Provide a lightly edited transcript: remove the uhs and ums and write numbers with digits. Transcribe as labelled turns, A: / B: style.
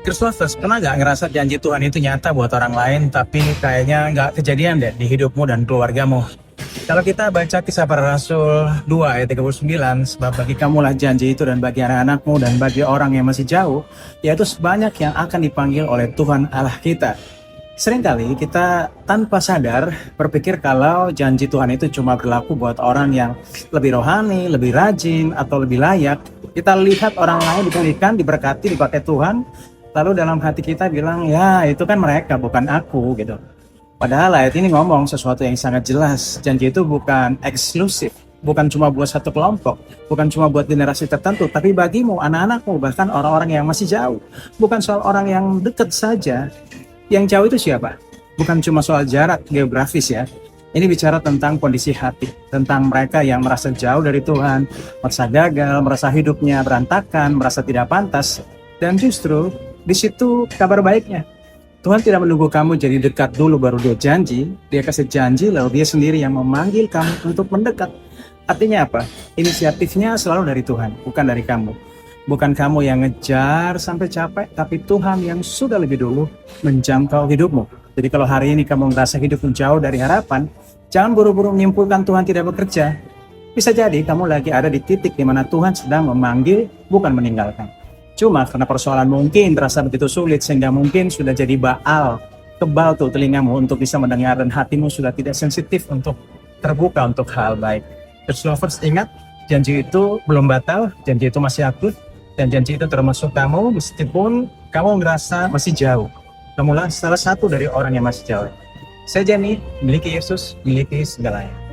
A: Christopher, pernah nggak ngerasa janji Tuhan itu nyata buat orang lain, tapi kayaknya nggak kejadian deh di hidupmu dan keluargamu? Kalau kita baca kisah para rasul 2 ayat 39, sebab bagi kamulah janji itu dan bagi anak-anakmu dan bagi orang yang masih jauh, yaitu sebanyak yang akan dipanggil oleh Tuhan Allah kita. Seringkali kita tanpa sadar berpikir kalau janji Tuhan itu cuma berlaku buat orang yang lebih rohani, lebih rajin, atau lebih layak. Kita lihat orang lain dipulihkan, diberkati, dipakai Tuhan, lalu dalam hati kita bilang, ya itu kan mereka, bukan aku gitu. Padahal ayat ini ngomong sesuatu yang sangat jelas. Janji itu bukan eksklusif, bukan cuma buat satu kelompok, bukan cuma buat generasi tertentu, tapi bagimu, anak-anakmu, bahkan orang-orang yang masih jauh. Bukan soal orang yang dekat saja. Yang jauh itu siapa? Bukan cuma soal jarak geografis ya. Ini bicara tentang kondisi hati, tentang mereka yang merasa jauh dari Tuhan, merasa gagal, merasa hidupnya berantakan, merasa tidak pantas. Dan justru di situ kabar baiknya. Tuhan tidak menunggu kamu jadi dekat dulu baru dia janji. Dia kasih janji lalu dia sendiri yang memanggil kamu untuk mendekat. Artinya apa? Inisiatifnya selalu dari Tuhan, bukan dari kamu. Bukan kamu yang ngejar sampai capek, tapi Tuhan yang sudah lebih dulu menjangkau hidupmu. Jadi kalau hari ini kamu merasa hidupmu jauh dari harapan, jangan buru-buru menyimpulkan Tuhan tidak bekerja. Bisa jadi kamu lagi ada di titik di mana Tuhan sedang memanggil, bukan meninggalkan. Cuma karena persoalan mungkin terasa begitu sulit sehingga mungkin sudah jadi baal, kebal tuh telingamu untuk bisa mendengar dan hatimu sudah tidak sensitif untuk terbuka untuk hal baik. Terus lovers, ingat, janji itu belum batal, janji itu masih aktif, dan janji itu termasuk kamu meskipun kamu ngerasa masih jauh. Kamulah salah satu dari orang yang masih jauh. Saya Jenny, miliki Yesus, miliki segalanya.